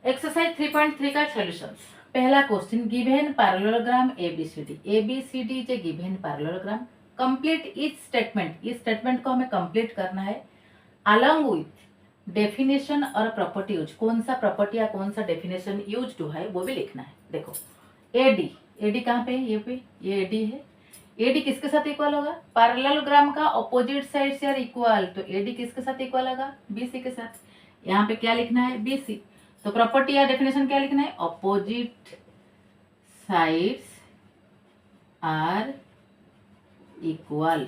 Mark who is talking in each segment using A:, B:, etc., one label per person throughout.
A: Exercise 3.3 का solutions. पहला question, given parallelogram ABCD. ABCD is a given parallelogram. Complete each statement. इस statement को हमें कंप्लीट करना है अलॉन्ग विथ डेफिनेशन और प्रॉपर्टी यूज। कौन सा प्रॉपर्टी या कौन सा डेफिनेशन यूज है वो भी लिखना है। देखो एडी, एडी कहाँ पे है? ये पे, ये एडी है। एडी किसके साथ इक्वल होगा? पैरेललोग्राम का ऑपोजिट साइड से इक्वल, तो एडी किसके साथ इक्वल होगा? बीसी के साथ। यहाँ पे क्या लिखना है? बीसी। तो प्रॉपर्टी या डेफिनेशन क्या लिखना है? ऑपोजिट साइड्स आर इक्वल,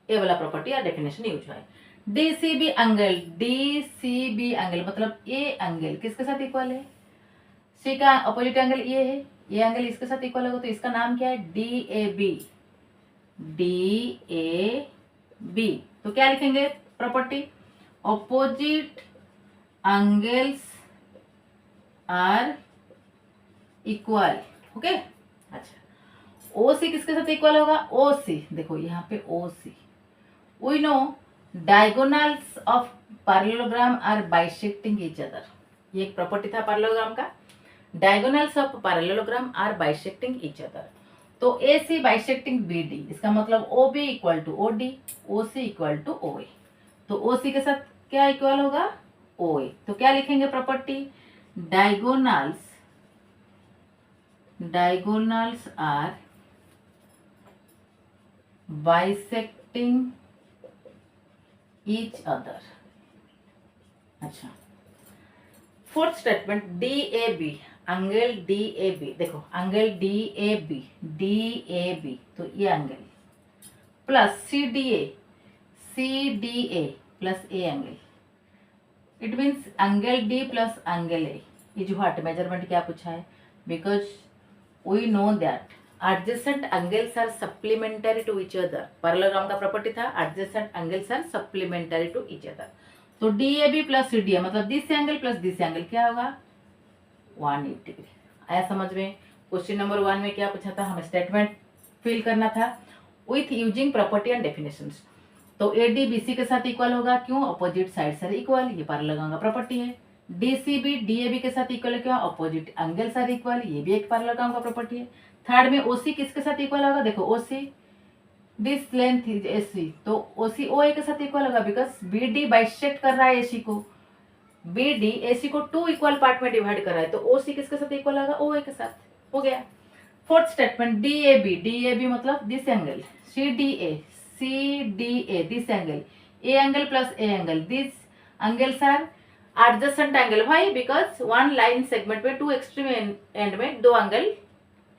A: ये वाला प्रॉपर्टी या डेफिनेशन यूज है। डीसीबी एंगल, डीसीबी एंगल मतलब ए एंगल किसके साथ इक्वल है? सी का ऑपोजिट एंगल ये है, ये एंगल इसके साथ इक्वल होगा, तो इसका नाम क्या है? डीएबी। डीएबी तो क्या लिखेंगे property? Opposite angles are equal. Okay, अच्छा। ओसी किसके साथ इक्वल होगा? ओसी, देखो यहाँ पे OC. We know diagonals of parallelogram are bisecting each other. ये एक प्रॉपर्टी था पैरेललोग्राम का। Diagonals of parallelogram are bisecting each other. तो A C bisecting B D, इसका मतलब O B equal to O D, O C equal to O A. तो O सी के साथ क्या इक्वल होगा? ओ ए। तो क्या लिखेंगे property? Diagonals are bisecting each other. अच्छा, fourth statement, D A B, angle D A B. देखो angle D A B, D A B तो ये angle plus C D A plus A angle, it means angle D plus angle A is what? Measurement क्या पूछा है? Because we know that adjacent angles are supplementary to each other। Parallelogram का property था adjacent angles are supplementary to each other। तो DAB plus CDA मतलब this angle plus this angle क्या होगा? 180 degree. आया समझ में? क्वेश्चन नंबर 1 में क्या पूछा था? हमें स्टेटमेंट फिल करना था with using property and definitions. तो AD BC के साथ इक्वल होगा, क्यों? अपोजिट साइड से इक्वल, ये पैरेललोग्राम का प्रॉपर्टी है। DCB DAB के साथ इक्वल है, क्यों? अपोजिट एंगल्स आर इक्वल, ये भी एक पैरेललोग्राम का प्रॉपर्टी है। थर्ड में OC किसके साथ इक्वल होगा? देखो OC this length is AC, तो OC OA के साथ इक्वल होगा बिकॉज BD बाइसेक्ट कर रहा है AC को। BD AC को 2 इक्वल पार्ट में डिवाइड कर रहा है, तो OC किसके साथ इक्वल होगा? OA के साथ। हो गया। फोर्थ स्टेटमेंट, DAB मतलब this angle, CDA this angle, A angle plus A angle, this angles are adjacent angle. Why? Because one line segment में 2 एक्सट्रीम एंड में 2 एंगल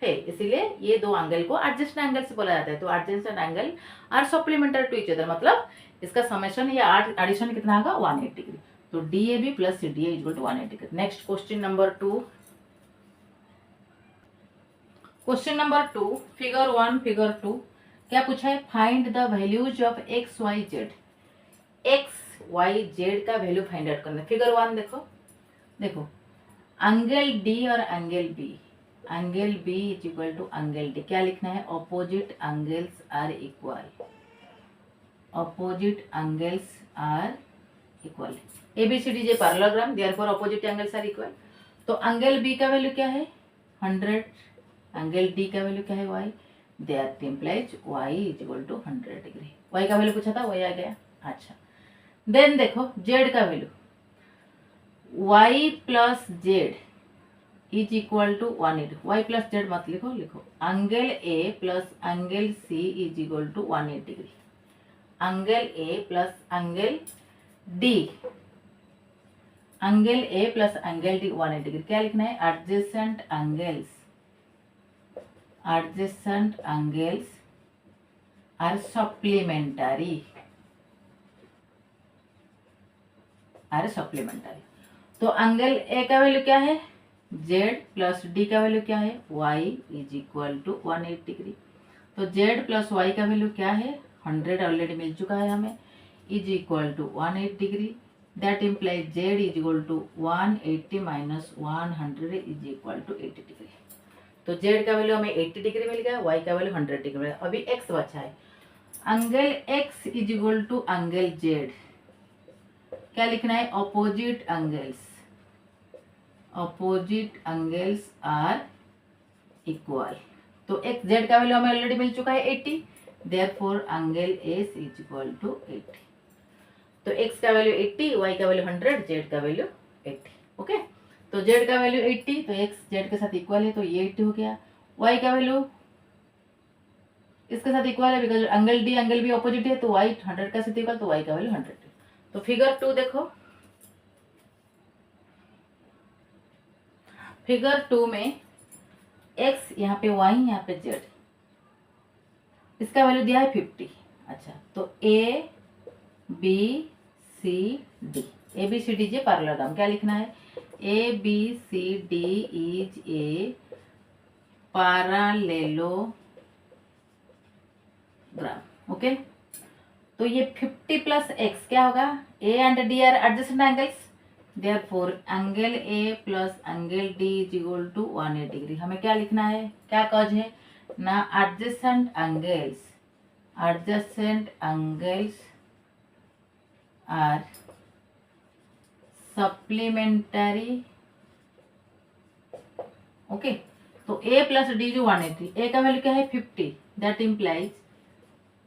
A: है, इसीलिए ये 2 एंगल को एडजेसेंट एंगल से बोला जाता है। तो adjacent angle are supplementary to each other मतलब इसका समेशन या एडिशन कितना होगा? 180 डिग्री। तो DAB plus CDA equal to 180 degree. Next question number 2। Question number 2, figure 1 figure 2 क्या पूछा है? Find the values of x y z. X y z का वैल्यू फाइंड आउट करना है। फिगर 1 देखो, देखो एंगल डी और angle B, angle B is equal to angle D. क्या लिखना है? Opposite angles are equal, opposite angles are equal. ABCD जे parallelogram, therefore opposite angles are equal. तो एंगल बी का वैल्यू क्या है? 100। एंगल डी का वैल्यू क्या है? y। That implies y is equal to 100 degree. y का वैल्यू पूछा था, y आ गया। अच्छा, देन देखो z का value, y plus Z is equal to 180। y plus z मत लिखो, लिखो angle A plus angle C is equal to 180 degree. Angle A plus angle D, angle A plus angle D 180 degree. क्या लिखना है? Adjacent angles, adjacent angles are supplementary, are supplementary। तो angle A का value क्या है? Z plus D का value क्या है? Y is equal to 180 degree. तो Z प्लस Y का वैल्यू क्या है? 100 ऑलरेडी मिल चुका है हमें, is equal to 180 degree. That implies Z is equal to 180 minus 100 is equal to 80 degree. तो Z का वैल्यू हमें 80 डिग्री मिल गया, Y का वैल्यू 100 डिग्री मिल गया। अभी X बचा है, angle X is equal to angle Z। क्या लिखना है? Opposite angles, opposite angles are equal. तो एक्स जेड का वैल्यू हमें ऑलरेडी मिल चुका है 80, therefore angle S is equal to 80। तो एक्स का वैल्यू 80, वाई का वैल्यू 100, जेड का वैल्यू 80। ओके, तो जेड का वैल्यू 80, तो एक्स जेड के साथ इक्वल है, तो ये 80 हो गया। वाई का वैल्यू इसके साथ इक्वल है, because angle D angle B opposite है, तो वाई 100 का साथ इक्वल, तो वाई का वैल्यू 100 है। तो फिगर 2 देखो, फिगर 2 में एक्स यहाँ पे वाई, यहाँ पे जेड, इसका वैल्यू दिया है 50। अच्छा, तो A B C D, A B C D J parallelogram, क्या लिखना है, A B C D is a parallelogram. Okay, तो ये 50 प्लस एक्स क्या होगा, A and D are adjacent angles, therefore angle A plus angle D is equal to 180 degree. हमें क्या लिखना है, क्या कॉज है ना, adjacent angles are supplementary. Okay, तो ए प्लस डी जो 180, ए का वैल्यू क्या है 50, that implies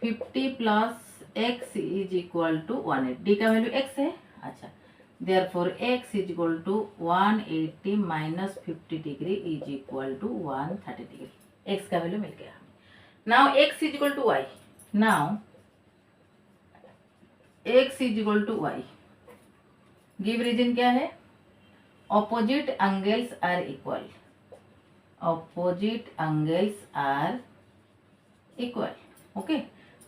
A: 50 plus x is equal to 180, D का वैल्यू एक्स है। अच्छा, therefore x is equal to 180 minus 50 degree is equal to 130 degree. X का value मिल गया। Now x is equal to y, now x is equal to y, give reason क्या है, opposite angles are equal, opposite angles are equal. Okay,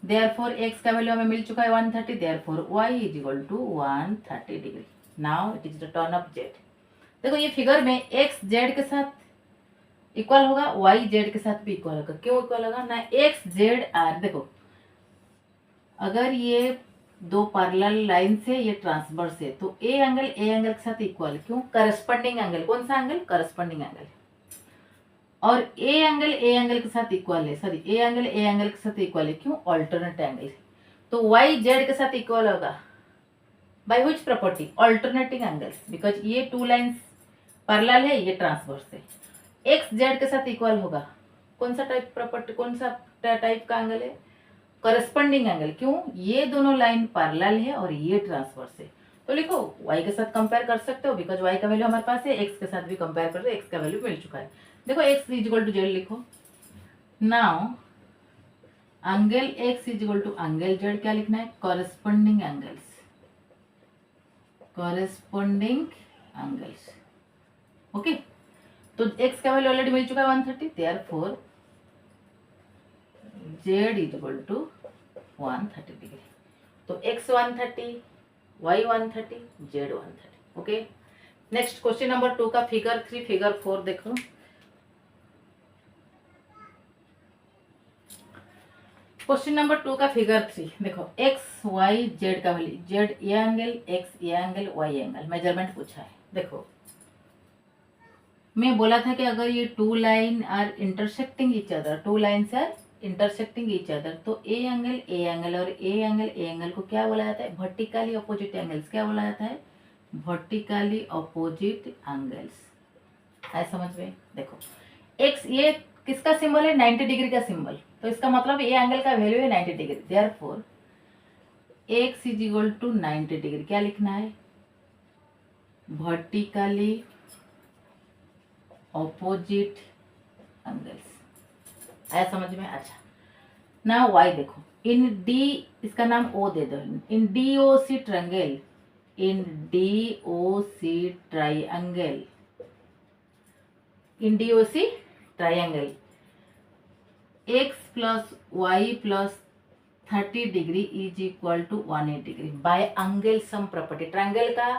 A: therefore x का value हमें मिल चुका है 130, therefore y is equal to 130 degree. Now it is the turn of z. देखो ये figure में एक्स जेड के साथ इक्वल होगा, वाई जेड के साथ भी इक्वल होगा। क्यों इक्वल होगा ना, एक्स जेड आर, देखो अगर ये दो पैरेलल लाइन से ये ट्रांसवर्स है, तो ए एंगल के साथ इक्वल, क्यों, करस्पॉन्डिंग एंगल, कौन सा एंगल, करस्पॉन्डिंग एंगल। और ए एंगल के साथ इक्वल है, सॉरी ए एंगल के साथ इक्वल है, क्यों, ऑल्टरनेट एंगल है। तो वाई जेड के साथ इक्वल होगा by which property, alternating angles, because ये टू लाइंस पैरेलल है, ये ट्रांसवर्स है। एक्स जेड के साथ इक्वल होगा, कौन सा टाइप प्रॉपर्टी, कौन सा टाइप का एंगल है, करस्पॉन्डिंग एंगल, क्यों, ये दोनों लाइन पैरेलल है और ये ट्रांसवर्स है। तो लिखो y के साथ कंपेयर कर सकते हो, बिकॉज y का वैल्यू हमारे पास है, x के साथ भी कंपेयर कर रहे हो, x का वैल्यू मिल चुका है। देखो x is equal to Z लिखो, now angle x is equal to angle Z, क्या लिखना है, corresponding angles, corresponding angles. Okay, तो x का वैल्यू ऑलरेडी मिल चुका है 130, therefore z is equal to 130 degree. तो x 130, y 130, z 130। ओके, नेक्स्ट क्वेश्चन नंबर 2 का फिगर 3, फिगर 4 देखो। क्वेश्चन नंबर 2 का फिगर 3 देखो, x y z का वैल्यू, z ये एंगल, x ये एंगल, y एंगल, मेजरमेंट पूछा है। देखो मैं बोला था कि अगर ये two line are intersecting each other, two lines are intersecting each other, तो ए एंगल और ए एंगल को क्या बोला जाता है, वर्टिकली अपोजिट एंगल्स, क्या बोला जाता है, वर्टिकली अपोजिट एंगल्स। है समझ में। देखो एक्स ये किसका सिंबल है, 90 डिग्री का सिंबल, तो इसका मतलब ए एंगल का वैल्यू है 90 degree, therefore x is equal to 90 degree, क्या लिखना है, वर्टिकली ऑपोजिट एंगल्स। आया समझ में। अच्छा, ना वाई देखो, इन डी, इसका नाम ओ दे दो, in D O C triangle, in D O C triangle, in D O C triangle X plus Y plus 30 degree is equal to 180 degree by angle sum property. Triangle का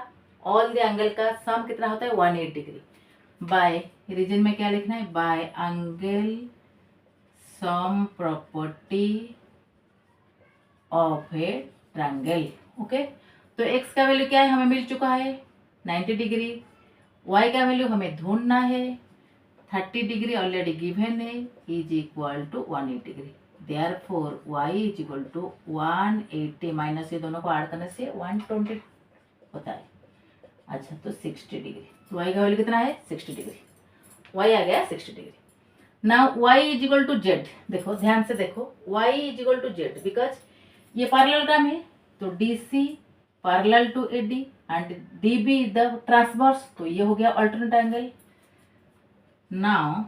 A: all the angle का sum कितना होता है, 180 degree. By reason में क्या लिखना है, by angle sum property of a triangle. Okay, तो x का वैल्यू क्या है, हमें मिल चुका है 90 डिग्री, y का वैल्यू हमें ढूंढना है 30 डिग्री, ऑलरेडी गिवन है, is equal to 180 degree. Therefore y is equal to 180 minus ये दोनों को ऐड करने से 120 होता है। अच्छा तो 60 डिग्री, तो वाई का वैल्यू कितना है 60 डिग्री, वाई आ गया 60 degree. Now y is equal to z, देखो ध्यान से देखो, y is equal to z because ये पैरेललोग्राम है, तो D C parallel to A D and D B is the transverse, तो ये हो गया alternate angle. Now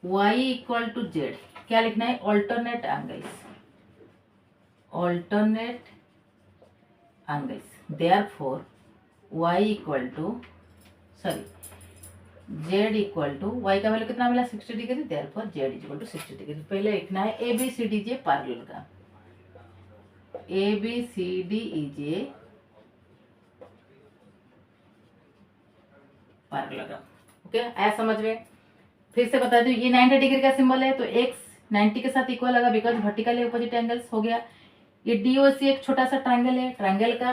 A: y equal to z, क्या लिखना है alternate angles, alternate angles, therefore y equal to z equal to y का value कितना मिला 60 degree, therefore z equal to 60 degree. पहले लिखना है A B C D J parallelogram, A B C D E J parallelogram. Okay आया समझ में। फिर से बता दूं ये 90 डिग्री का सिंबल है, तो x 90 के साथ इक्वल लगा बिकॉज वर्टिकल ऑपोजिट एंगल्स हो गया। ये डी ओ सी एक छोटा सा ट्रायंगल है, ट्रायंगल का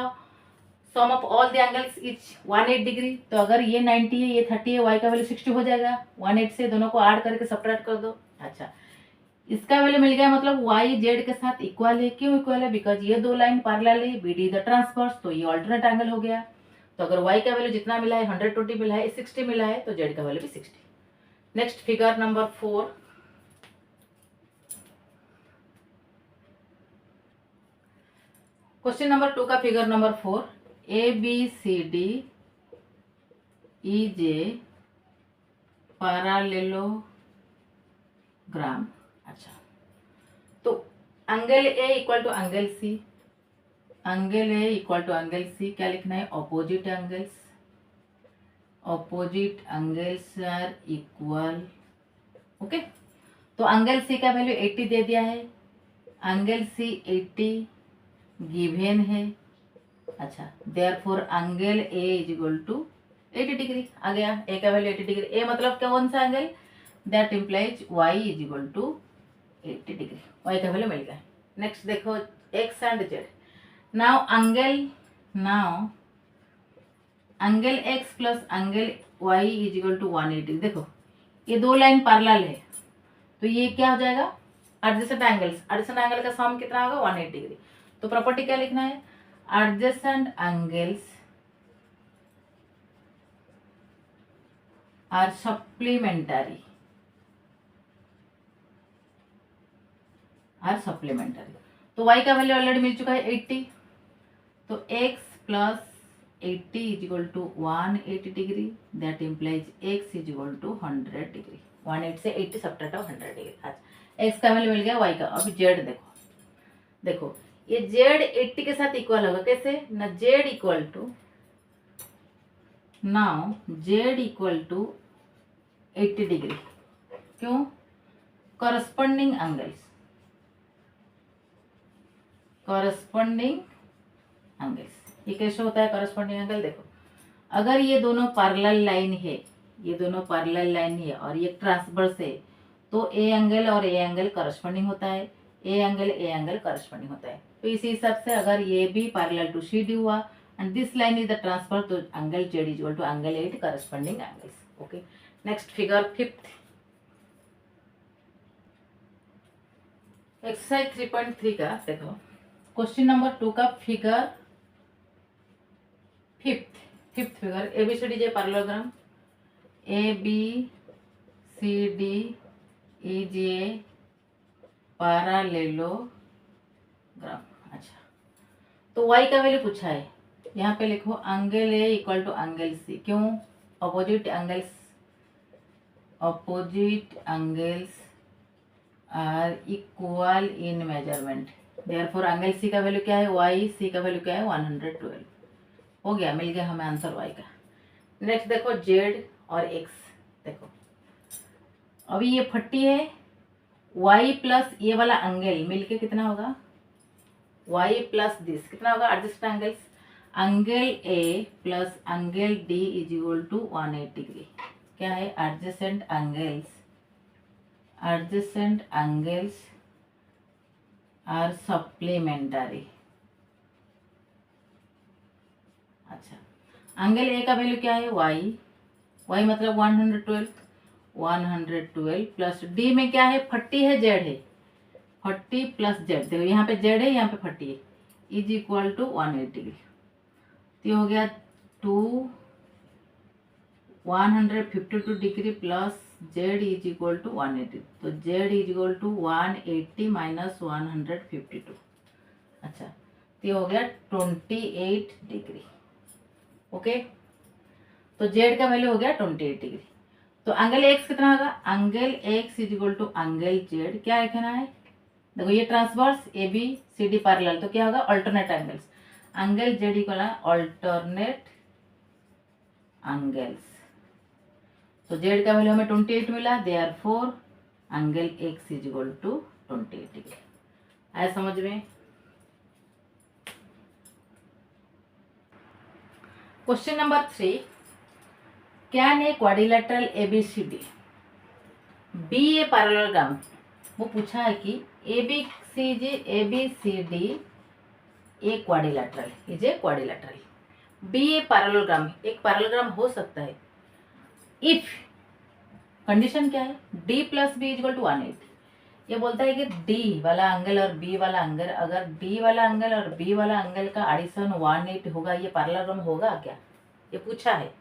A: sum of all the angles is 180 degree, तो अगर ये 90 है ये 30 है, y का वैल्यू 60 हो जाएगा, 180 से दोनों को ऐड करके सब्ट्रैक्ट कर दो। अच्छा इसका वैल्यू मिल गया, मतलब y z के साथ इक्वल है, क्यों इक्वल है बिकॉज ये दो लाइन पैरेलल है, बी डी द ट्रांसवर्स, तो ये अल्टरनेट एंगल हो गया। तो अगर y का वैल्यू जितना मिला है 120 मिला है, 60 मिला है, तो z का वैल्यू भी 60। Next figure number 4, question number 2 का figure number 4, A B C D E J parallelogram. अच्छा तो angle A equal to angle C, angle A equal to angle C, क्या लिखना है opposite angles, opposite angles are equal. Okay तो angle C का value 80 दे दिया है, angle C 80 given है। अच्छा therefore angle A is equal to 80 degree आ गया, ए का वैल्यू 80 डिग्री, ए मतलब कौन सा angle, that implies Y is equal to 80 degree, Y का वैल्यू मिल गया। नेक्स्ट देखो X and Z, now angle X plus angle Y is equal to 180। देखो ये दो लाइन पैरेलल है, तो ये क्या हो जाएगा एडजेसेंट एंगल्स, एडजेसेंट एंगल का सम कितना होगा 180 डिग्री। तो प्रॉपर्टी क्या लिखना है एडजेसेंट एंगल्स आर सप्लीमेंटरी, तो y का वैल्यू ऑलरेडी मिल चुका है 80, तो x plus 80 is equal to 180 degree, that implies x is equal to 100 degree, 180 से 80 सब्ट्रैक्ट 100 डिग्री। अच्छा x का वैल्यू मिल गया, y का। अब z देखो ये z 80 के साथ इक्वल होगा, कैसे ना z equal to, now z equal to 80 degree, क्यों करस्पॉन्डिंग एंगल्स, ये कैसे होता है करस्पॉन्डिंग एंगल, देखो अगर ये दोनों पैरेलल लाइन है, और ये ट्रांसवर्स है, तो ए एंगल और ए एंगल करस्पॉन्डिंग होता है, ए एंगल करस्पॉन्डिंग होता है। तो इसी हिसाब से अगर ये भी पैरेलल टू सी डी हुआ and this line is the transversal, तो angle Z is equal to angle 8 corresponding angles. Okay next figure 5, exercise 3.3 का देखो क्वेश्चन नंबर 2 का figure 5th figure, A B C D J parallelogram, A B C D E J parallelogram. अच्छा तो y का value पूछा है, यहाँ पे लिखो angle A equal to angle C, क्यों opposite angles are equal in measurement, therefore angle C का वैल्यू क्या है y, सी का वैल्यू क्या है 112। हो गया, मिल गया हमें आंसर y का। नेक्स्ट देखो z और x, देखो अभी ये 40 है, y प्लस ये वाला एंगल मिलके कितना होगा, y प्लस दिस कितना होगा adjacent angles, angle A plus angle D is equal to 180 degree, क्या है एडजेसेंट एंगल्स आर सप्लीमेंटरी। अच्छा एंगल ए का वैल्यू क्या है y मतलब 112 प्लस डी में क्या है 40 है, z है 40 प्लस z, देखो यहाँ पे z है यहाँ पे 40 है, इज इक्वल टू 180 डिग्री। तो ये हो गया to 152 degree plus Z is equal to 180, तो Z is equal to 180 minus 152। अच्छा, तो ये हो गया 28 डिग्री। ओके, तो जेड का वैल्यू हो गया 28 डिग्री। तो एंगल एक्स कितना होगा? Angle X is equal to angle Z, क्या लिखना है? देखो ये transversal A B C D parallel, तो क्या होगा? Alternate angles. Angle Z equal है अल्टरनेट एंगल्स। तो जेड का वैल्यू हमें 28 मिला, therefore angle X is equal to 28 degree. आया समझ में? Question number 3, can a quadrilateral ABCD be a parallelogram? वो पूछा है कि ABCD a quadrilateral is a quadrilateral. Be a parallelogram एक पैरेललोग्राम हो सकता है इफ, कंडीशन क्या है? D plus B equal to 180। ये बोलता है कि डी वाला एंगल और बी वाला एंगल, अगर डी वाला एंगल और बी वाला एंगल का एडिशन 180 होगा, ये पैरेललोग्राम होगा क्या? ये पूछा है।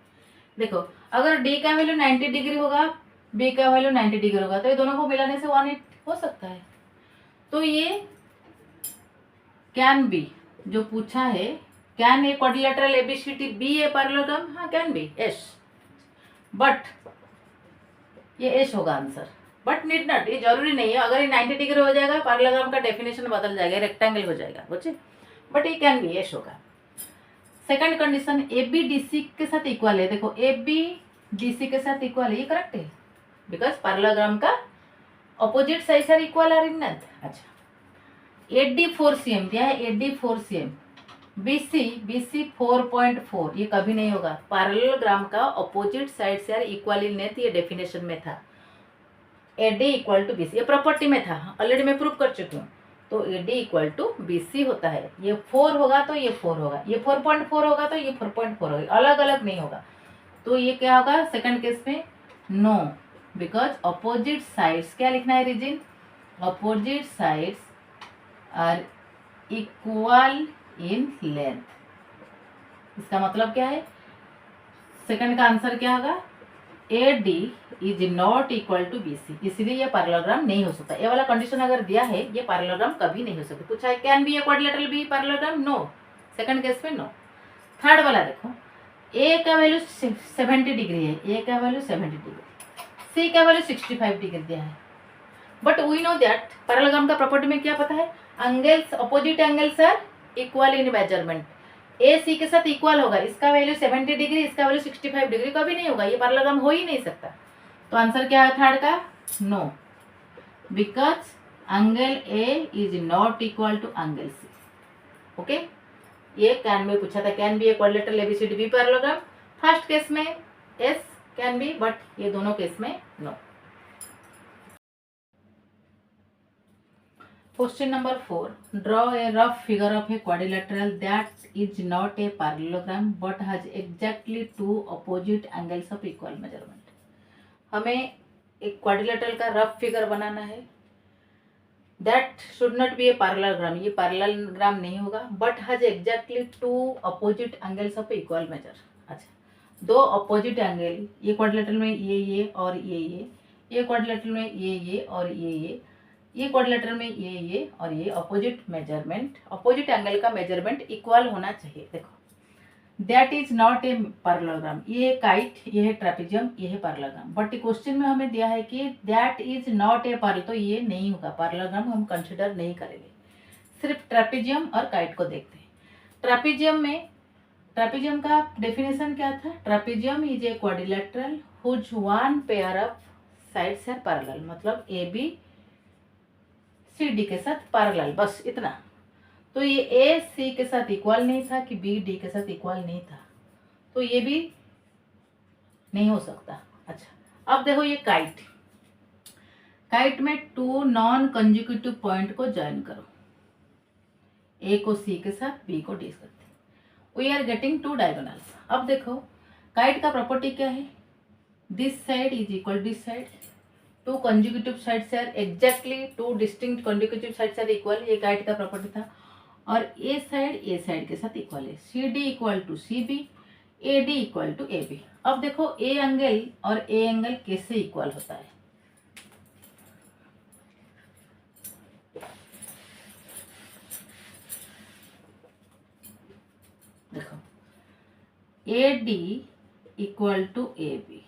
A: देखो, अगर डी का वैल्यू 90 डिग्री होगा, बी का वैल्यू 90 डिग्री होगा, तो ये दोनों को मिलाने से 180 हो सकता है। तो ये कैन बी जो पूछा है, can a quadrilateral ABCD be a parallelogram? हाँ, कैन बी, यस, बट ये एस होगा आंसर, बट नीड नॉट, ये जरूरी नहीं है। अगर ये 90 डिग्री हो जाएगा, पैरेललोग्राम का डेफिनेशन बदल जाएगा, रेक्टेंगल हो जाएगा, बच्चे, बट ये कैन बी, एस होगा। Second condition, A B D C के साथ इक्वल है। देखो, ए बी डी सी के साथ इक्वल है, ये करेक्ट है, बिकॉज पैरेललोग्राम का opposite sides are equal are in length. अच्छा, एडी 4 cm दिया है, एडी 4 cm, बीसी 4.4, ये कभी नहीं होगा। पैरेललोग्राम का ऑपोजिट साइड से यार इक्वल इन लेंथ, ये डेफिनेशन में था, एडी इक्वल टू बीसी, ये प्रॉपर्टी में था, ऑलरेडी मैं प्रूव कर चुकी हूँ। तो एडी इक्वल टू बीसी होता है। ये 4 होगा तो ये 4 होगा, ये 4.4 होगा तो ये 4.4 होगा, अलग अलग नहीं होगा। तो ये क्या होगा सेकंड केस में? नो, बिकॉज अपोजिट साइड्स, क्या लिखना है reason? Opposite sides are equal in length. इसका मतलब क्या है? सेकंड का आंसर क्या होगा? A D is not equal to B C, इसलिए ये पैरेललोग्राम नहीं हो सकता। ये वाला कंडीशन अगर दिया है, ये पैरेललोग्राम कभी नहीं हो सकता। पूछा है can be a quadrilateral be parallelogram? No, second case में नो। थर्ड वाला देखो, ए का वैल्यू 70 डिग्री है, ए का वैल्यू 70 डिग्री, सी का वैल्यू 65 डिग्री दिया है, but we know that parallelogram का प्रॉपर्टी में क्या पता है? Angles, opposite angles are equal in measurement. A C के साथ इक्वल होगा, इसका वैल्यू 70 डिग्री, इसका वैल्यू 65 डिग्री, कभी नहीं होगा, ये पैरेललोग्राम हो ही नहीं सकता। तो आंसर क्या है थर्ड का? No, because angle A is not equal to angle C. Okay, ये कैन में पूछा था, can be a quadrilateral ABCD be parallelogram. First case में एस कैन बी, बट ये दोनों केस में नो। Question number 4. Draw a rough figure of a quadrilateral that is not a parallelogram but has exactly two opposite angles of equal measurement. हमें एक quadrilateral का rough figure बनाना है। That should not be a parallelogram, ये parallelogram नहीं होगा, but has exactly two opposite angles of equal measure. अच्छा, दो opposite angle, ये क्वाड्रिलेटरल में ये और ये क्वाड्रिलेटरल में ये और ये क्वाड्रिलेटरल में ये और ये अपोजिट मेजरमेंट, अपोजिट एंगल का मेजरमेंट इक्वल होना चाहिए। देखो, that is not a parallelogram, ये काइट, ये है ट्रेपेजियम, ये है पैरेललोग्राम, बट क्वेश्चन में हमें दिया है कि that is not a parallel, तो ये नहीं होगा, पैरेललोग्राम हम कंसिडर नहीं करेंगे, सिर्फ ट्रेपेजियम और काइट को देखते हैं। ट्रेपेजियम में, ट्रेपेजियम का डेफिनेशन क्या था? Trapezium is a quadrilateral whose one pair of sides are parallel, मतलब ए बी सी डी के साथ पैरेलल, बस इतना। तो ये ए सी के साथ इक्वल नहीं था कि बी डी के साथ इक्वल नहीं था, तो ये भी नहीं हो सकता। अच्छा, अब देखो ये काइट, काइट में टू नॉन कंजिक्यूटिव पॉइंट को ज्वाइन करो, ए को सी के साथ, बी को डी के साथ, we are getting two diagonals. अब देखो काइट का प्रॉपर्टी क्या है? This side is equal this side, two consecutive sides are exactly, two distinct consecutive sides are equal, ये काइट का प्रॉपर्टी था। और ए साइड के साथ इक्वल है, C D equal to C B, A D equal to A B. अब देखो A angle और ए एंगल कैसे इक्वल होता है। देखो A D equal to A B.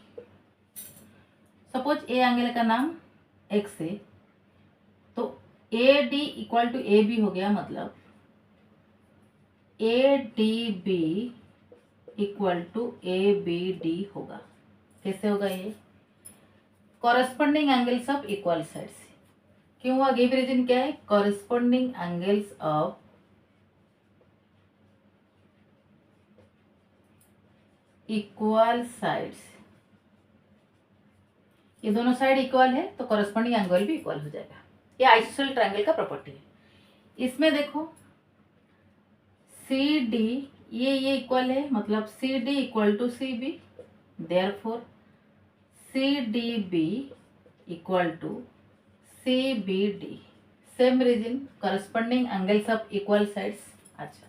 A: Suppose A angle का नाम एक्स है, तो A D equal to A B हो गया, मतलब A D B equal to A B D होगा। कैसे होगा ये? Corresponding angles of equal sides. क्यों हुआ? गिव रीजन क्या है? Corresponding angles of equal sides. ये दोनों साइड इक्वल है तो कॉरेस्पॉन्डिंग एंगल भी इक्वल हो जाएगा। ये आइसोसेलेस ट्रायंगल का प्रॉपर्टी है। इसमें देखो सी डी ये इक्वल है, मतलब C D equal to C B, therefore C D B equal to C B D. Same reason, corresponding angles of equal sides. अच्छा,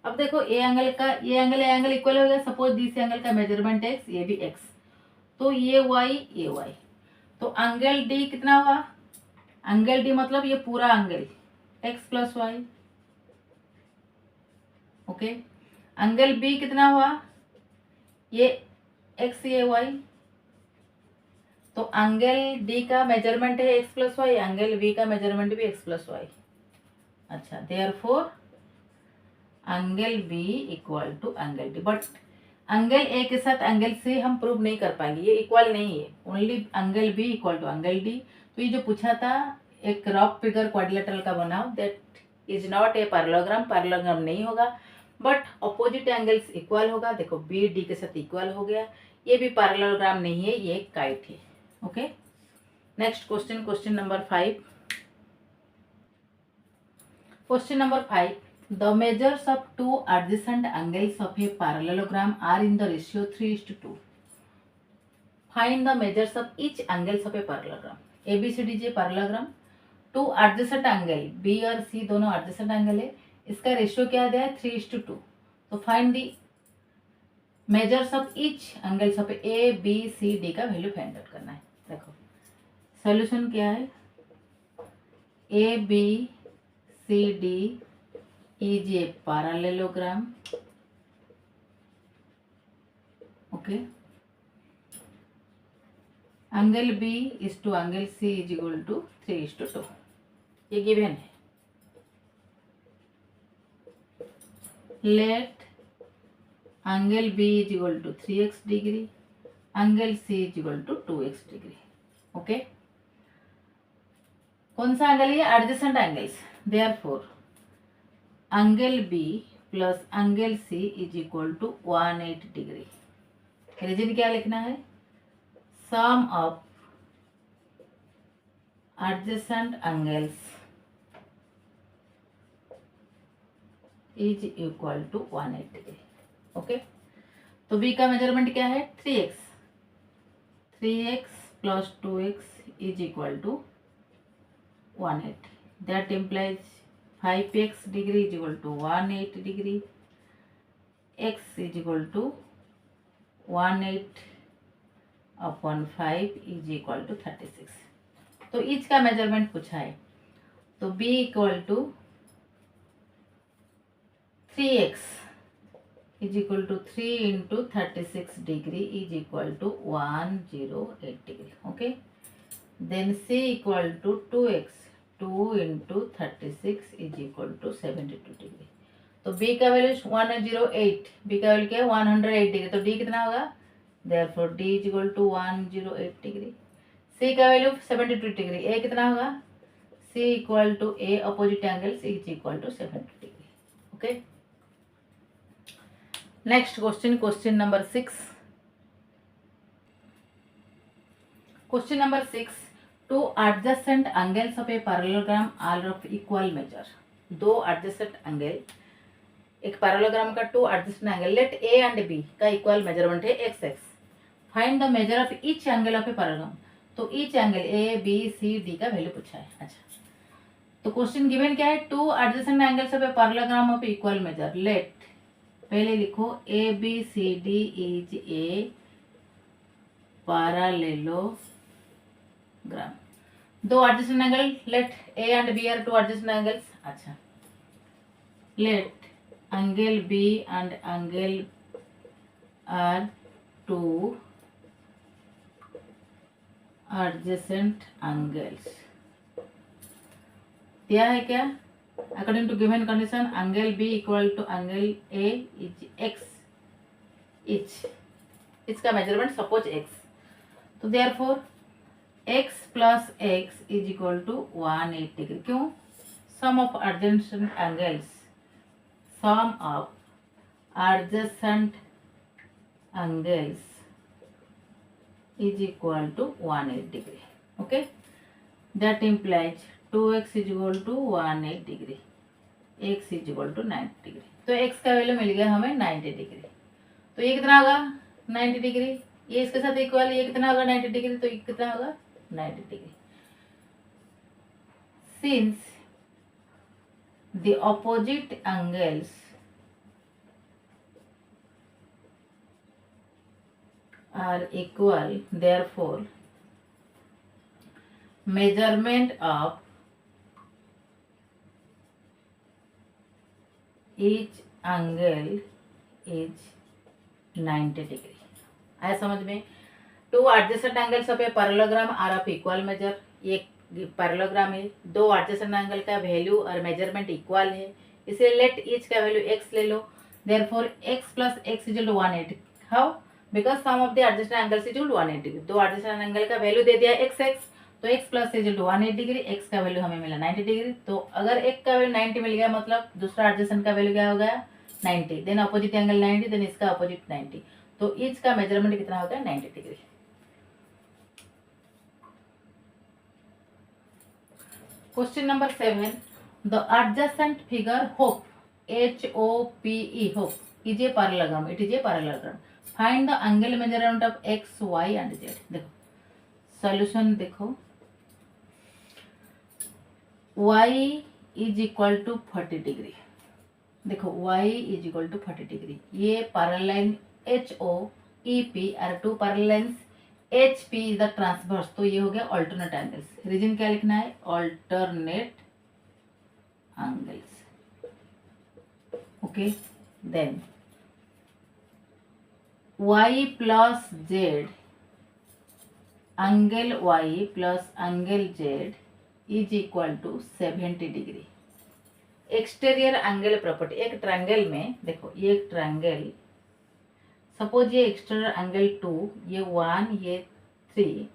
A: अब देखो ए एंगल इक्वल हो गया। सपोज दिस एंगल का measurement X, ये भी एक्स, तो ये वाई। तो एंगल डी कितना हुआ? एंगल डी मतलब ये पूरा angle X plus Y. Okay, angle B कितना हुआ? ये एक्स ये वाई। तो एंगल डी का मेजरमेंट है X plus Y, angle B का मेजरमेंट भी एक्स प्लस वाई। अच्छा, therefore angle B equal to angle D. But angle A के साथ एंगल से हम प्रूव नहीं कर पाएंगे, ये इक्वल नहीं है। Only angle B equal to angle D. तो ये जो पूछा था एक रफ फिगर क्वाड्रिलेटरल का बनाओ, that is not a parallelogram. Parallelogram नहीं होगा, बट अपोजिट एंगल्स इक्वल होगा। देखो बी डी के साथ इक्वल हो गया। ये भी पैरेललोग्राम नहीं है, ये एक काइट है। Okay, next question, question number 5। Question number 5, the measures of two adjacent angles of a parallelogram are in the ratio 3:2. Find the measures of each angles of a parallelogram. ABCD parallelogram, two adjacent angle B और C दोनों adjacent angle है, इसका ratio क्या दिया है? 3:2। तो find the measures of each angles of A B C D का value find out करना है। देखो सॉल्यूशन क्या है? A B C D is a parallelogram. Okay, angle B is to angle C is equal to 3:2। ये given है। Let angle B is equal to 3x degree, angle C is equal to 2x degree। Okay, कौन सा angle है? Adjacent angles. Therefore angle B plus angle C is equal to 180 degree. Reason क्या लिखना है? Sum of adjacent angles is equal to 180 degree. Okay, तो B का measurement क्या है? 3x plus 2x is equal to 180। That implies 5x degree is equal to 180 degree, x is equal to 180 upon 5 is equal to 36। तो each का measurement पूछा है, तो b equal to 3x is equal to 3 into 36 degree is equal to 108 degree। Okay, then c equal to 2x 2 into 36 is equal to 72 degree. तो b का value 108, b का value क्या है? 108 डिग्री। तो d कितना होगा? Therefore d is equal to 108 degree. c का value 72 degree, a कितना होगा? c equal to a opposite angles is equal to 70 degree. Okay, next question, question number 6। Question number 6, to adjacent angles of a parallelogram are of equal measure. दो adjacent angle, एक parallelogram का two adjacent angle, let A and B का equal measurement है x x. Find the measure of each angle of a parallelogram. तो each angle A B C D का value पूछा है। अच्छा, तो क्वेश्चन गिवन क्या है? Two adjacent angles of a parallelogram of equal measure, let पहले लिखो A B C D is a parallelogram. दो adjacent angle, let A and B are two adjacent angles. अच्छा, let angle B and angle are two adjacent angles. दिया है क्या? According to given condition angle B equal to angle A is x, each का measurement suppose x, तो therefore x plus x is equal to 180 degree. क्यों? Sum of adjacent angles, sum of adjacent angles is equal to 180 degree. Okay, that implies 2x is equal to 180 degree, x is equal to 90 degree। तो x का value मिल गया हमें 90 degree. तो ये कितना होगा? 90 डिग्री। ये इसके साथ इक्वल, ये कितना होगा? 90 डिग्री। तो ये कितना होगा? 90 degree. Since the opposite angles are equal, therefore measurement of each angle is 90 degree। आया समझ में? Two adjacent angles of a parallelogram are of equal measure. ये पैरेललोग्राम है, दो एडजेसेंट एंगल का वैल्यू और मेजरमेंट इक्वल है, इसलिए लेट ईच का वैल्यू x ले लो। Therefore x plus x is equal to 180। How? Because sum of the adjacent angles is equal to 180। दो एडजेसेंट एंगल का वैल्यू दे दिया x, तो x plus is equal to 180 degree, x का value हमें मिला 90 डिग्री। तो अगर एक का वैल्यू 90 मिल गया, मतलब दूसरा एडजेसेंट का वैल्यू क्या हो गया? 90। देन अपोजिट एंगल 90, देन इसका अपोजिट 90। तो ईच का मेजरमेंट कितना हो गया? 90 degree. Question number 7, the adjacent figure hope HOPE hope is a parallelogram, it is a parallelogram. Find the angle measurement of x, y and z। देखो solution, देखो y is equal to 40 degree. देखो y is equal to 40 degree. ये parallel line HOEP are two parallel lines, HP is the transverse. तो ये हो गया alternate angles. Reason क्या लिखना है? Alternate angles. Okay, then y plus z, angle y plus angle z is equal to 70 degree. Exterior angle property, एक triangle में देखो, ये एक ट्रायंगल, सपोज ये एक्सटीरियर एंगल 2, ये 1, ये 3,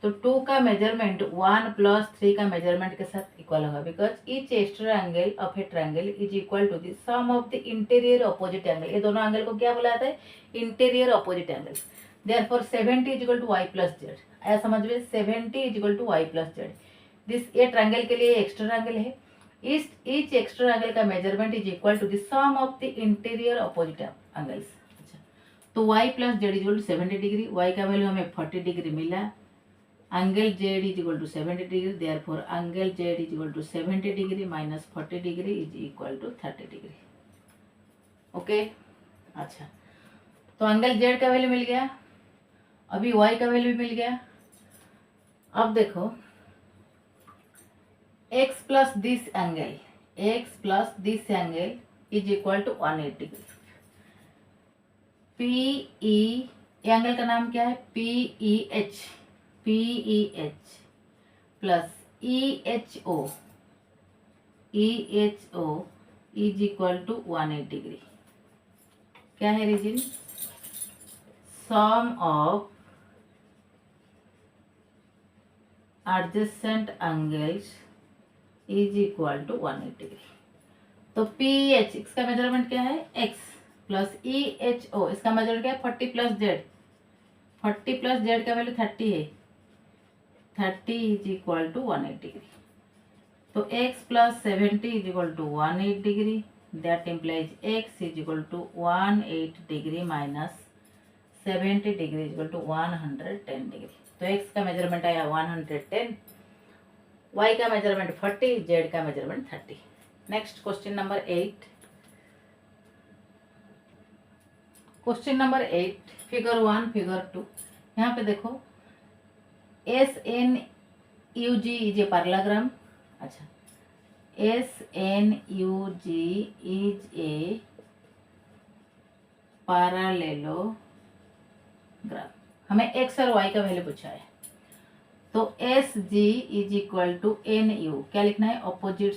A: तो 2 का मेजरमेंट 1 प्लस 3 का मेजरमेंट के साथ इक्वल होगा, because each exterior angle of a triangle is equal to the sum of the interior opposite angle. ये दोनों एंगल को क्या बुलाते हैं? Interior opposite angles. Therefore 70 is equal to y plus z। ऐसा समझ में? 70 is equal to y plus z। This ये ट्रायंगल के लिए एक्सटीरियर एंगल है। ईच एक्सटीरियर एंगल का measurement is equal to the sum of the interior opposite angles. अच्छा, तो y plus z is equal to 70 degree. y का value हमें 40 degree मिला। Angle z is equal to 70 degree, therefore angle z is equal to 70 degree minus 40 degree is equal to 30 degree. Okay, अच्छा, तो angle z का value मिल गया, अभी y का वैल्यू मिल गया। अब देखो x plus this angle, x plus this angle is equal to 180 degree. PE, angle का नाम क्या है? PEH, PEH plus EHO, EHO is equal to 180 degree. क्या है reason? Sum of adjacent angles is equal to 180 degree. तो PH, इसका measurement क्या है? x प्लस EHO, इसका मेजरमेंट क्या है? 40 प्लस z। 40 प्लस z का वैल्यू 30 है, 30 इज इक्वल टू 180 डिग्री। तो x plus 70 is equal to 180 degree, that implies x is equal to 180 degree minus 70 degree is equal to 110 degree. तो x का measurement आया 110, y का measurement 40, z का measurement 30। Next question number 8, question number 8, figure 1, figure 2। यहाँ पे देखो SNUG is a parallelogram. अच्छा, SNUG is a parallelogram. हमें x और y का वैल्यू पूछा है। तो SG is equal to NU, क्या लिखना है? Opposite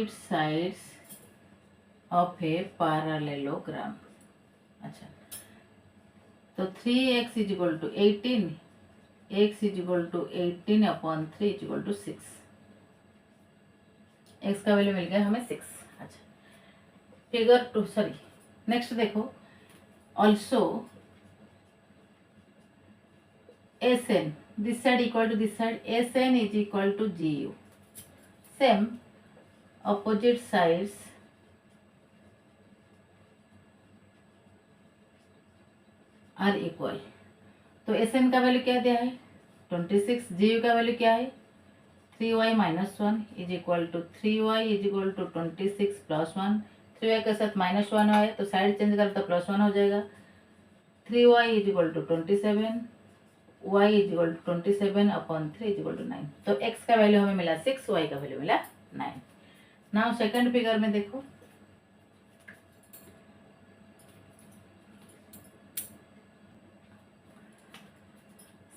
A: sides of a parallelogram. अच्छा, तो 3x is equal to 18, x is equal to 18 upon 3 is equal to 6। x का वैल्यू मिल गया हमें 6। अच्छा, फिगर 2, सॉरी नेक्स्ट देखो, also SN this side equal to this side, SN is equal to GU, same opposite sides are equal। तो SN का value क्या दिया है? 26। GU का वैल्यू क्या है? 3y minus 1 is equal to 3y is equal to 26 plus 1। 3y के साथ माइनस 1 है तो साइड चेंज कर तो प्लस 1 हो जाएगा। 3y is equal to 27, y is equal to 27 upon 3 is equal to 9। तो x का वैल्यू हमें मिला 6, y का वैल्यू मिला 9। नाउ सेकंड फिगर में देखो,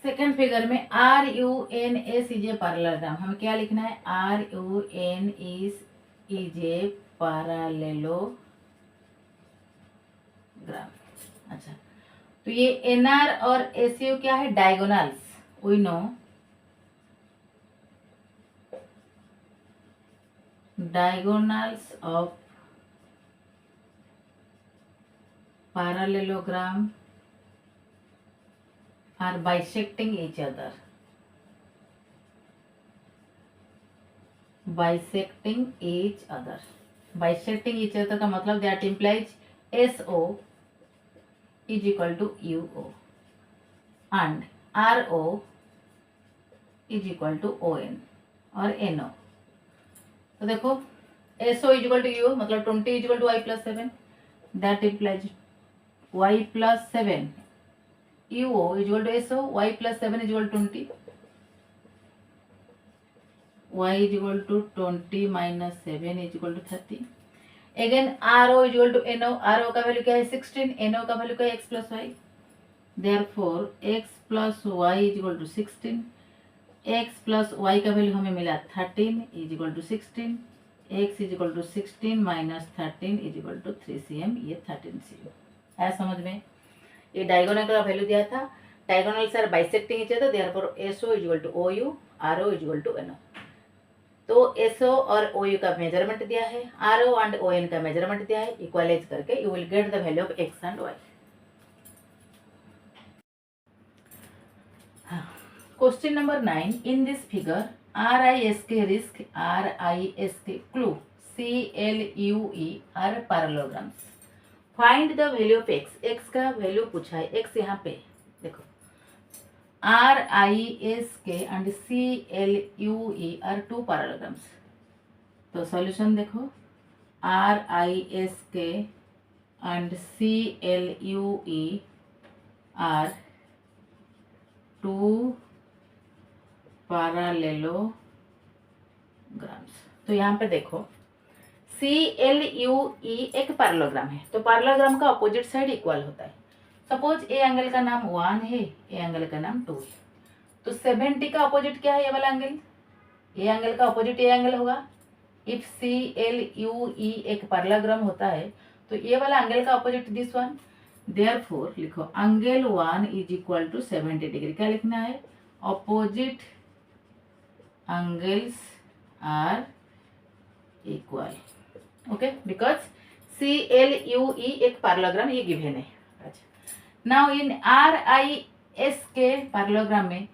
A: सेकंड फिगर में RUNS इज ए पैरेललोग्राम। हमें क्या लिखना है? RUN is a parallelogram. अच्छा, तो ये NR और SU क्या है? Diagonals. We know diagonals of parallelogram are bisecting each other, bisecting each other का मतलब that implies SO is equal to UO and RO is equal to ON और NO। तो देखो SO is equal to UO मतलब 20 is equal to y plus 7, that implies y plus 7 UO is equal to SO, y plus 7 is equal to 20, y is equal to 20 minus 7 is equal to 30। Again RO is equal to NO, RO का value क्या है? 16, NO का value क्या है? x plus y, therefore x plus y is equal to 16, x plus y का value हमें मिला 13 is equal to 16, x is equal to 16 minus 13 is equal to 3 cm, ये 13 cm है समझ में? ये डायगोनल का वैल्यू दिया था, diagonals are bisecting each other, therefore SO is equal to OU, RO is equal to NO। तो SO और OU का मेजरमेंट दिया है, RO एंड ON का मेजरमेंट दिया है, इक्वलाइज करके you will get the value of x and y। Question number 9, in this figure RISK risk, RISK clue, CLUE are parallelograms. Find the value of x, x का value पूछा है। x यहाँ पे देखो RISK and CLUE are two parallelograms. तो solution देखो, RISK and CLUE are two parallelograms. तो यहाँ पे देखो CLUE एक पैरेललोग्राम है, तो पैरेललोग्राम का अपोजिट साइड इक्वल होता है। सपोज ए एंगल का नाम 1 है, ए एंगल का नाम 2 है, तो 70 का अपोजिट क्या है? ये वाला एंगल, ए एंगल का अपोजिट ये एंगल होगा। इफ CLUE एक पैरेललोग्राम होता है तो ये वाला एंगल का अपोजिट दिस वन, देयरफॉर लिखो angle 1 is equal to 70 degree. क्या लिखना है? Opposite angles are equal, okay, because CLUE एक पैरेललोग्राम ये गिवन है। अच्छा, नाउ इन RISK पैरेललोग्राम में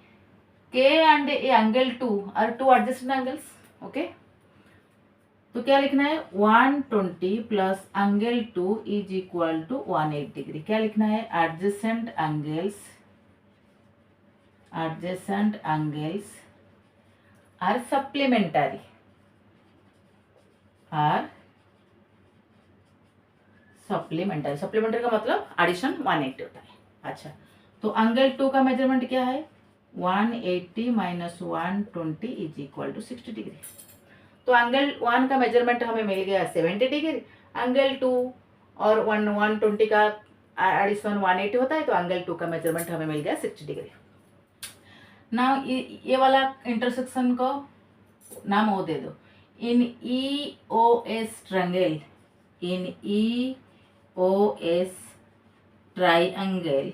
A: K and angle 2 are two adjacent angles, okay. तो क्या लिखना है? 120 plus angle 2 is equal to 180 degree. क्या लिखना है? Adjacent angles are supplementary, supplementary. Supplementary का मतलब एडिशन 180 होता है। अच्छा, तो एंगल 2 का मेजरमेंट क्या है? 180 minus 120 is equal to 60 degree. तो एंगल 1 का मेजरमेंट हमें मिल गया 70 डिग्री, एंगल 2 और 120 का एडिशन 180 होता है, तो एंगल 2 का मेजरमेंट हमें मिल गया 60 डिग्री। ना ये वाला इंटरसेक्शन को नाम वो दे दो, in E O S triangle, in E O S triangle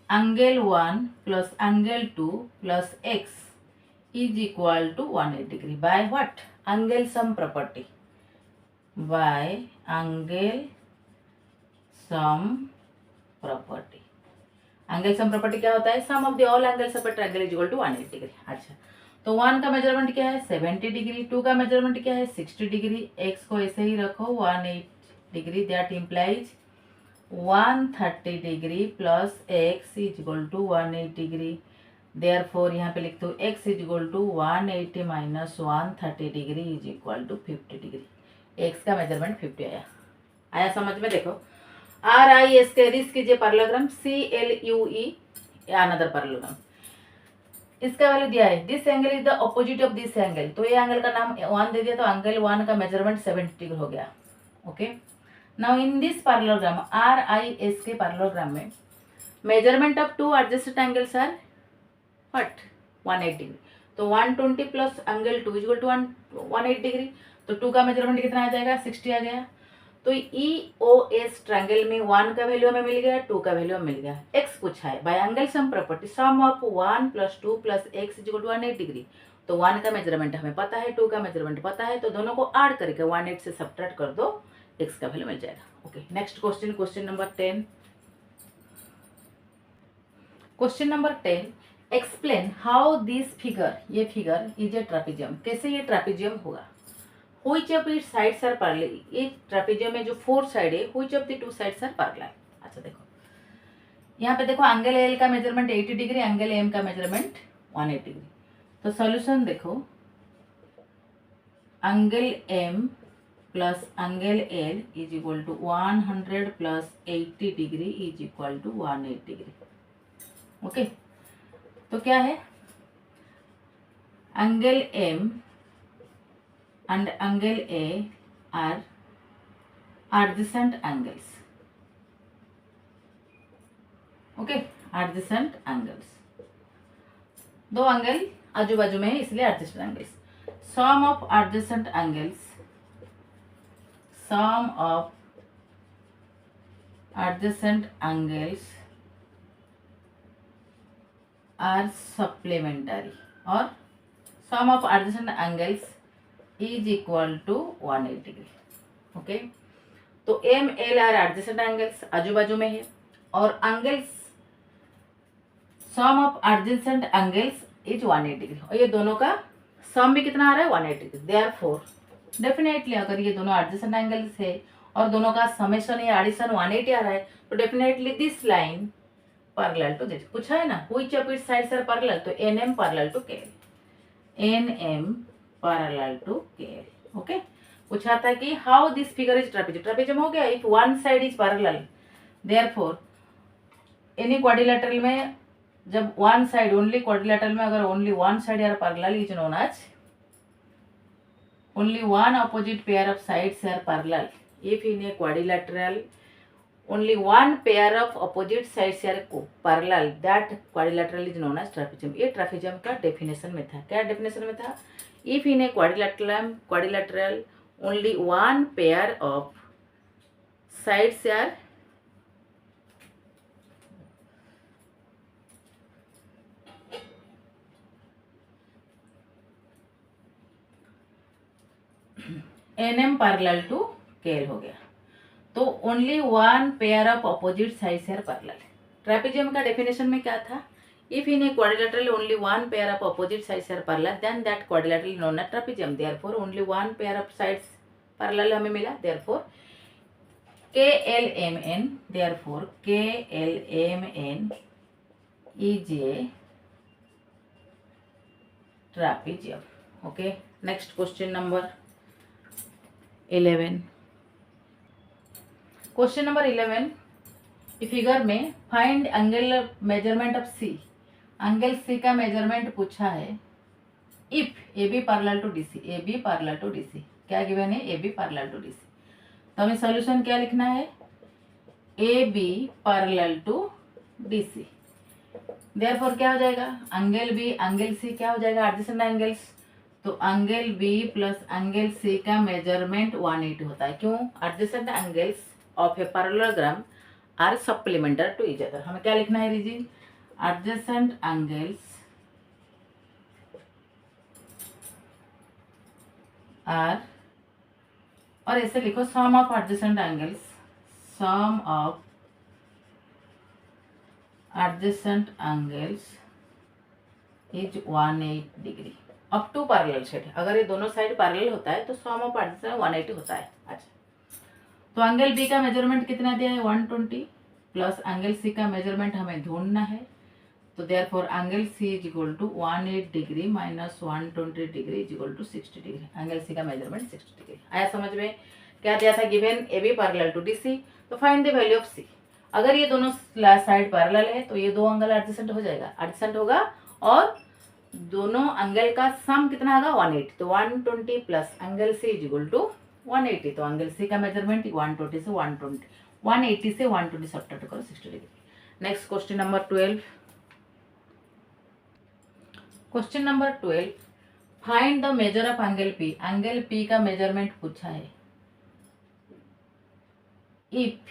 A: angle 1 plus angle 2 plus x is equal to 180 degree by what? Angle sum property. By angle sum property. Angle sum property क्या होता है? Sum of the all angles of a triangle is equal to 180 degree. अच्छा, तो 1 का measurement क्या है? 70 degree. 2 का measurement क्या है? 60 डिग्री। x को ऐसे ही रखो 180 degree, that implies 130 degree plus x is equal to 180 degree. Therefore यहाँ पे लिखते हो x is equal to 180 minus 130 degree is equal to 50 degree. x का मेजरमेंट 50 आया समझ में? देखो RIS के रिस्क कीजिए पैरेललोग्राम, CLUE अनदर पैरेललोग्राम। इसका वैल्यू दिया है, this angle is the opposite of this angle, तो ये एंगल का नाम 1 दे दिया, तो एंगल 1 का मेजरमेंट 70 डिग्री हो गया। Okay, now in this parallelogram RIS के पैरेललोग्राम में measurement of two adjacent angles are what? 180 degree. तो 120 plus angle 2 equal to 180 degree, तो 2 का मेजरमेंट कितना आ जाएगा? 60 आ गया। तो EOS ट्रायंगल में 1 का वैल्यू हमें मिल गया, 2 का वैल्यू हमें मिल गया। x पूछा है, by angle sum property sum of 1 plus 2 plus x is equal to 180 degree. तो 1 का मेजरमेंट हमें पता है, 2 का मेजरमेंट पता है, तो दोनों को ऐड करके 180 से सब्ट्रैक्ट कर दो, x का वैल्यू मिल जाएगा। Okay, next question, question number 10। Question number 10, explain how this figure, ये फिगर इज ए ट्रापेजियम, कैसे ये ट्रापेजियम होगा? Which of its sides are parallel, ये ट्रापेजियम में जो 4 साइड है, which of the 2 sides are parallel. अच्छा देखो, यहाँ पे देखो एंगल एल का मेजरमेंट 80 डिग्री, एंगल एम का मेजरमेंट 180 डिग्री। तो सॉल्यूशन देखो, angle M plus angle L is equal to 100 plus 80 degree is equal to 180 degree. Okay, तो क्या है? Angle M and angle A are adjacent angles. Okay, adjacent angles, दो angle आजू बाजू में है इसलिए adjacent angles. Sum of adjacent angles, sum of adjacent angles are supplementary, और sum of adjacent angles is equal to 180 degree. Okay, तो M L are adjacent angles आजू बाजू में है, और angles sum of adjacent angles is 180 degree, और ये दोनों का सम भी कितना आ रहा है? 180 डिग्री। देयरफॉर डेफिनेटली अगर ये दोनों एडजेसेंट एंगल्स है और दोनों का समेशन या एडिशन 180 आ रहा है, तो definitely this line parallel to this. पूछा है ना which of its sides are parallel, तो NM parallel to K, NM parallel to K. Okay, पूछा था कि how this figure is trapezium, trapezium हो गया if one side is parallel, therefore any quadrilateral में जब वन साइड ओनली, क्वाड्रिलेटरल में अगर only one side are parallel is known as only one opposite pair of sides are parallel. If in a quadrilateral only one pair of opposite sides are parallel, that quadrilateral is known as trapezium। ये trapezium का definition में था, क्या definition में था? if in a quadrilateral only one pair of sides are nm parallel to KL हो गया, तो only one pair of opposite sides are parallel. Trapezium का डेफिनेशन में क्या था? If in a quadrilateral only one pair of opposite sides are parallel, then that quadrilateral known as trapezium. Therefore only one pair of sides parallel हमें मिला, therefore KLMN, therefore KLMN is a trapezium. Okay, next question number 11। Question number 11, figure में find angle measurement of C, angle C का measurement पूछा है if A B parallel to D C, A B parallel to D C, क्या given है, A B parallel to D C. तो हमें solution क्या लिखना है, A B parallel to D C. Therefore क्या हो जाएगा, एंगल बी एंगल सी क्या हो जाएगा, एडजेसेंट एंगल्स। तो angle B plus angle C का मेजरमेंट 180 होता है। क्यों, adjacent angles of a parallelogram are supplementary to each other. हमें क्या लिखना है रीजी, एडजेसेंट एंगल्स आर, और ऐसे लिखो sum of adjacent angles, sum of adjacent angles is 180 degree up to parallel side. अगर ये दोनों साइड पैरेलल होता है तो सम ऑफ एडजेसेंट 180 होता है। अच्छा, तो एंगल बी का मेजरमेंट कितना दिया है, 120, प्लस एंगल सी का मेजरमेंट हमें ढूंढना है। तो therefore angle C is equal to 180 degree minus 120 degree is equal to 60 degree. Angle C का मेजरमेंट 60 डिग्री। आया समझ में, क्या दिया था, given A B parallel to D C, तो find the value of C. अगर ये दोनों साइड पैरेलल है तो ये दो एंगल एडजेसेंट हो जाएगा, एडजेसेंट होगा, और दोनों एंगल का सम कितना होगा, 180। तो 120 plus angle C is equal to 180। तो एंगल सी का मेजरमेंट 120 से 120, 180 से 120 सब्ट्रैक्ट करो, 60 degree. Next question number 12, question number 12, find the measure of angle P. Angle P का मेजरमेंट पूछा है if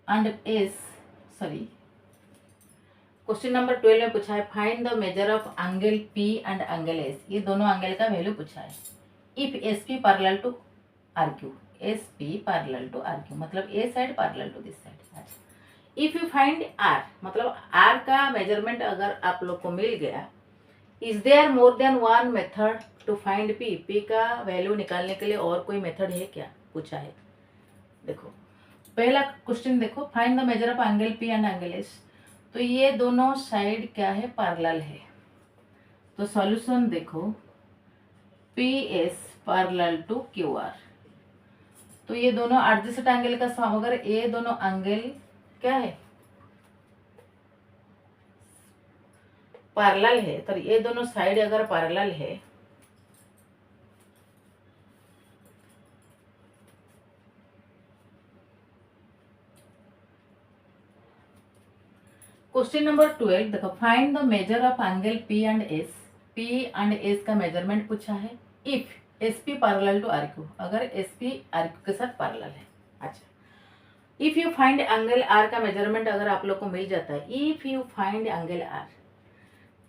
A: and S, sorry, question number 12 में पूछा है find the measure of angle P and angle S. ये दोनों angle का value पूछा है। If S P parallel to R Q, S P parallel to R Q मतलब a side parallel to this side. अच्छा, इफ यू फाइंड आर मतलब R का measurement अगर आप लोग को मिल गया, is there more than one method to find P, P का वैल्यू निकालने के लिए और कोई मेथड है क्या, पूछा है। देखो पहला क्वेश्चन देखो, find the measure of angle P and angle S. तो ये दोनों साइड क्या है, पैरेलल है। तो सॉल्यूशन देखो, P S parallel to Q R. तो ये दोनों एडजेसेंट एंगल का सम, अगर ये दोनों एंगल क्या है, पैरेलल है, तो ये दोनों साइड अगर पैरेलल है क्वेश्चन नंबर 12 देखो, find the measure of angle P and S. P and S का मेजरमेंट पूछा है if S P parallel to R Q, अगर एस पी आर क्यू के साथ पैरेलल है। अच्छा, if you find angle R का मेजरमेंट अगर आप लोग को मिल जाता है, if you find angle R,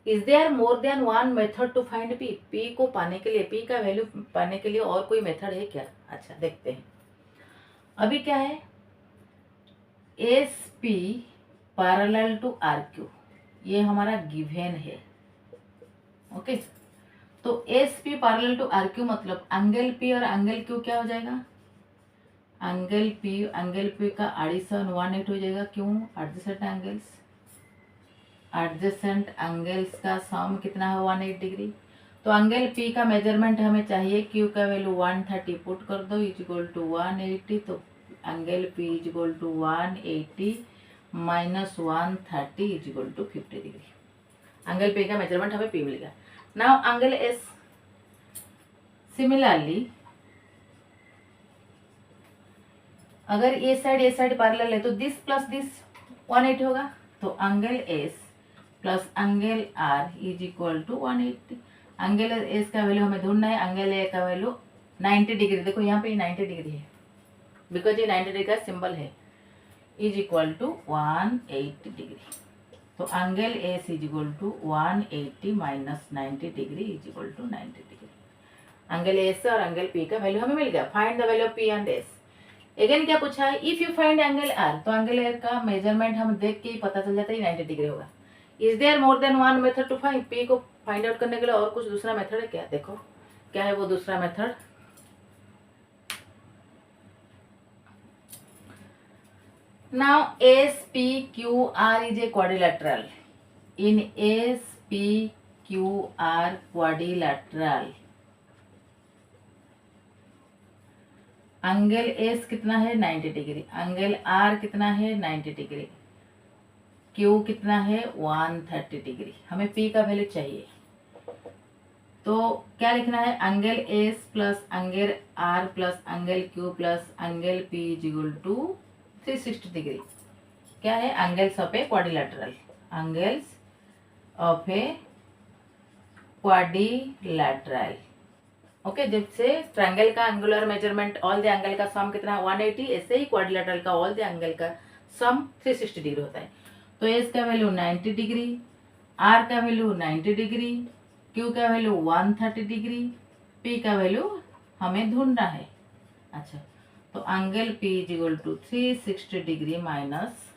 A: is there more than one method to find P. P को पाने के लिए, पी का वैल्यू पाने के लिए और कोई मेथड है क्या। अच्छा देखते हैं, अभी क्या है, S P parallel to R Q, ये हमारा गिवन है। ओके, तो S P parallel to R Q मतलब एंगल पी और एंगल क्यू क्या हो जाएगा, एंगल पी का एडिशन 180 हो जाएगा। क्यों, एडजेसेंट एंगल्स, एडजेसेंट एंगल्स का सम कितना है, 180 डिग्री। तो एंगल पी का मेजरमेंट हमें चाहिए, क्यू का वैल्यू 130 पुट कर दो, इज इक्वल टू 180। तो angle P is equal to 180 minus 130 is equal to 50 degree. Angle P का मेजरमेंट हमें पी मिल गया। नाउ एंगल एस, सिमिलरली अगर ये साइड पैरेलल है तो दिस प्लस दिस 180 होगा। तो angle S plus angle R is equal to 180। Angle S का वैल्यू हमें ढूंढना है, एंगल ए का वैल्यू 90 डिग्री। देखो यहाँ पे 90 डिग्री है, बिकॉज ये 90 डिग्री का सिंबल है, इज इक्वल टू 180 डिग्री। तो angle S is equal to 180 minus 90 degree is equal to 90 degree. Angle S और एंगल पी का वैल्यू हमें मिल गया। Find the value of P and S. Again क्या पूछा है, if you find angle R, तो एंगल आर का मेजरमेंट हम देख के ही पता चल जाता है 90 डिग्री होगा। Is there more than one method to find, P को फाइंड आउट करने के लिए और कुछ दूसरा मेथड है क्या। देखो क्या है वो दूसरा method, now S P Q R is a quadrilateral. In S P Q R quadrilateral, angle S कितना है 90 डिग्री, एंगल आर कितना है 90 डिग्री, क्यू कितना है 130 डिग्री। हमें पी का वैल्यू चाहिए, तो क्या लिखना है, angle S plus angle R plus angle Q plus angle P is equal to 360 degree. क्या है, angles of a quadrilateral, angles of a quadrilateral. Okay, जैसे ट्रायंगल का angular measurement all the angle का सम कितना है 180, ऐसे ही quadrilateral का ऑल द एंगल का सम 360 डिग्री होता है। तो एस का वैल्यू 90 डिग्री, आर का वैल्यू 90 डिग्री, क्यू का वैल्यू 130 डिग्री, पी का वैल्यू हमें ढूंढना है। अच्छा, तो angle P is equal to 360 degree minus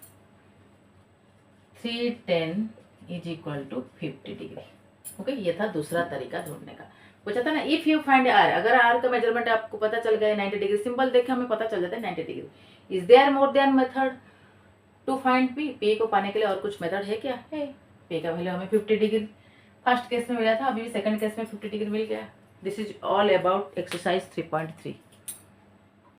A: 310 is equal to 50 degree. Okay, ये था दूसरा तरीका ढूंढने का। पूछा था ना, इफ यू फाइंड आर, अगर आर का मेजरमेंट आपको पता चल गया 90 डिग्री, सिंपल देख के हमें पता चल जाता है 90 degree. Is there more than method to find P, P को पाने के लिए और कुछ मेथड है क्या, है। पी का वैल्यू हमें 50 डिग्री फर्स्ट केस में मिला था, अभी भी सेकंड केस में 50 डिग्री मिल गया। This is all about exercise 3.3।